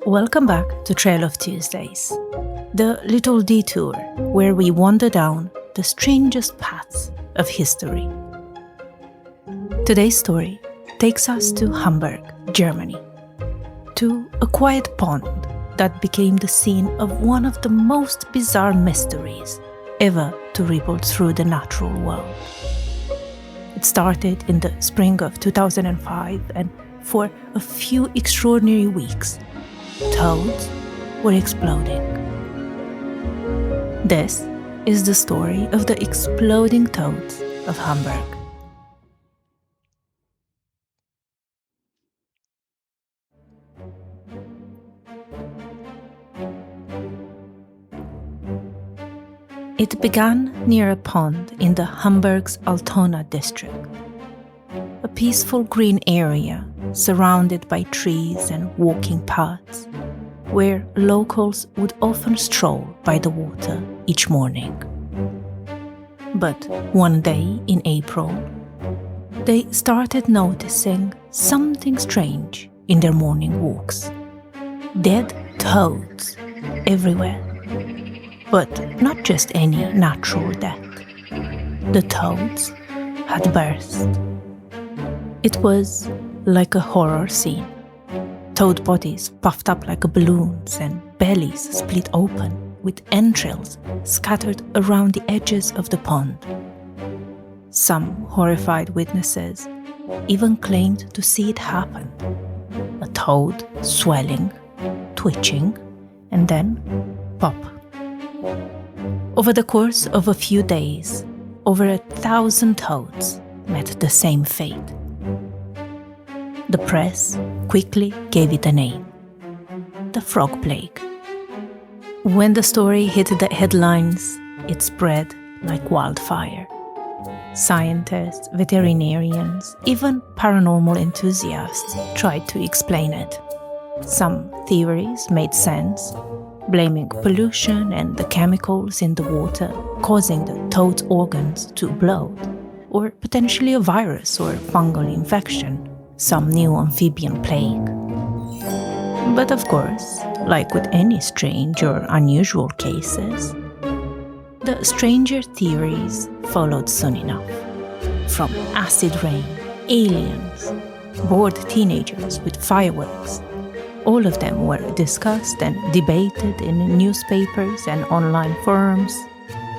Welcome back to Trail of Tuesdays, the little detour where we wander down the strangest paths of history. Today's story takes us to Hamburg, Germany, to a quiet pond that became the scene of one of the most bizarre mysteries ever to ripple through the natural world. It started in the spring of 2005, and for a few extraordinary weeks, toads were exploding. This is the story of the exploding toads of Hamburg. It began near a pond in the Hamburg's Altona district, a peaceful green area surrounded by trees and walking paths, where locals would often stroll by the water each morning. But one day in April, they started noticing something strange in their morning walks. Dead toads everywhere. But not just any natural death. The toads had burst. It was like a horror scene. Toad bodies puffed up like balloons and bellies split open with entrails scattered around the edges of the pond. Some horrified witnesses even claimed to see it happen. A toad swelling, twitching, and then pop. Over the course of a few days, over 1,000 toads met the same fate. The press quickly gave it a name: the frog plague. When the story hit the headlines, it spread like wildfire. Scientists, veterinarians, even paranormal enthusiasts tried to explain it. Some theories made sense, blaming pollution and the chemicals in the water causing the toad's organs to bloat, or potentially a virus or fungal infection, some new amphibian plague. But of course, like with any strange or unusual cases, the stranger theories followed soon enough. From acid rain, aliens, bored teenagers with fireworks, all of them were discussed and debated in newspapers and online forums,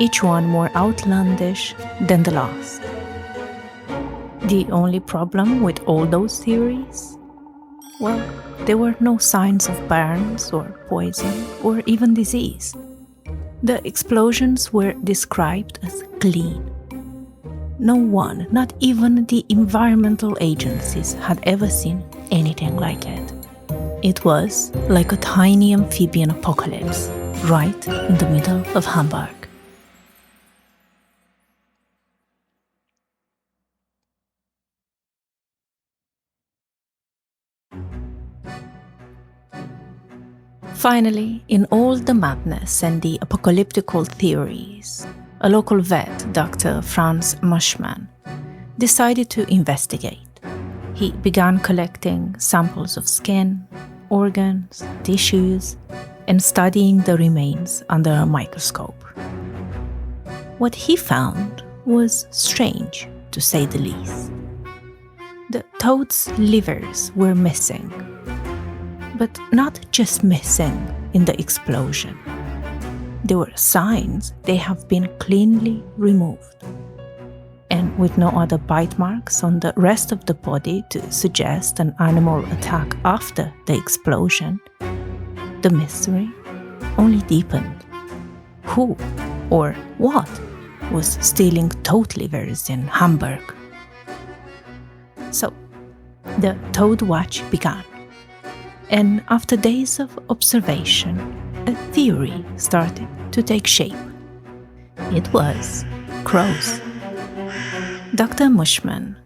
each one more outlandish than the last. The only problem with all those theories? Well, there were no signs of burns or poison or even disease. The explosions were described as clean. No one, not even the environmental agencies, had ever seen anything like it. It was like a tiny amphibian apocalypse, right in the middle of Hamburg. Finally, in all the madness and the apocalyptical theories, a local vet, Dr. Franz Muschmann, decided to investigate. He began collecting samples of skin, organs, tissues, and studying the remains under a microscope. What he found was strange, to say the least. The toads' livers were missing, but not just missing in the explosion. There were signs they have been cleanly removed. And with no other bite marks on the rest of the body to suggest an animal attack after the explosion, the mystery only deepened. Who or what was stealing toad livers in Hamburg? So, the Toad Watch began. And after days of observation, a theory started to take shape. It was crows. Dr. Muschmann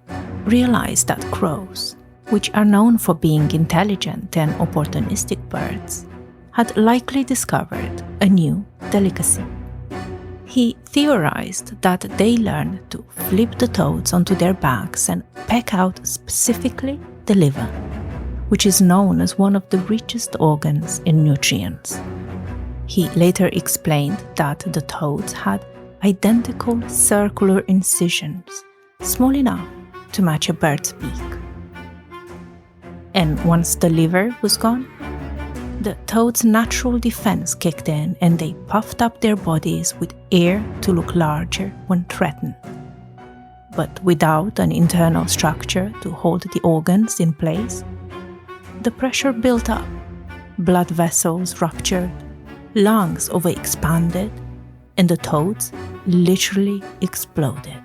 realized that crows, which are known for being intelligent and opportunistic birds, had likely discovered a new delicacy. He theorized that they learned to flip the toads onto their backs and peck out specifically the liver. which is known as one of the richest organs in nutrients. He later explained that the toads had identical circular incisions, small enough to match a bird's beak. And once the liver was gone, the toad's natural defense kicked in and they puffed up their bodies with air to look larger when threatened. But without an internal structure to hold the organs in place, the pressure built up, blood vessels ruptured, lungs overexpanded, and the toads literally exploded.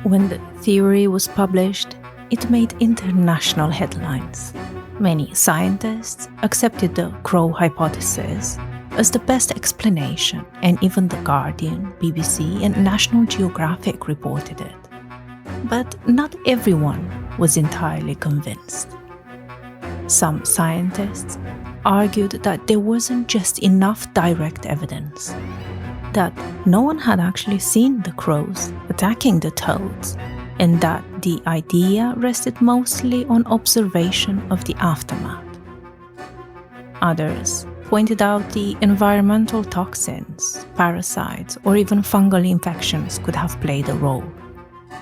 When the theory was published, it made international headlines. Many scientists accepted the crow hypothesis as the best explanation, and even The Guardian, BBC, and National Geographic reported it. But not everyone was entirely convinced. Some scientists argued that there wasn't just enough direct evidence, that no one had actually seen the crows attacking the toads, and that the idea rested mostly on observation of the aftermath. Others pointed out the environmental toxins, parasites, or even fungal infections could have played a role,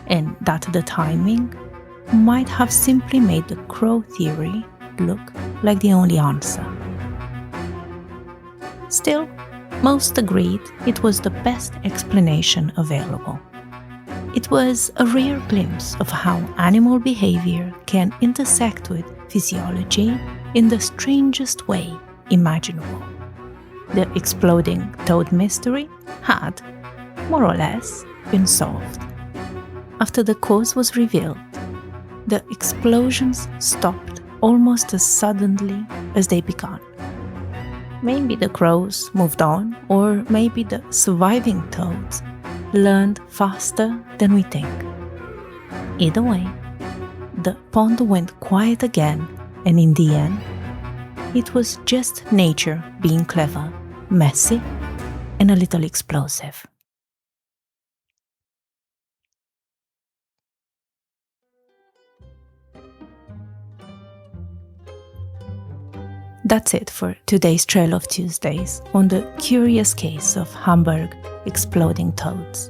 and that the timing might have simply made the crow theory look like the only answer. Still, most agreed it was the best explanation available. It was a rare glimpse of how animal behavior can intersect with physiology in the strangest way imaginable. The exploding toad mystery had, more or less, been solved. After the cause was revealed, the explosions stopped almost as suddenly as they began. Maybe the crows moved on, or maybe the surviving toads learned faster than we think. Either way, the pond went quiet again, and in the end, it was just nature being clever, messy, and a little explosive. That's it for today's Trail of Tuesdays on the curious case of Hamburg exploding toads.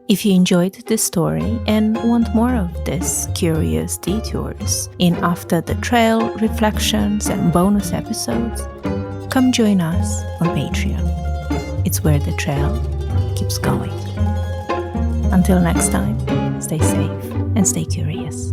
If you enjoyed this story and want more of this curious detours in After the Trail reflections and bonus episodes, come join us on Patreon. It's where the trail keeps going. Until next time, stay safe and stay curious.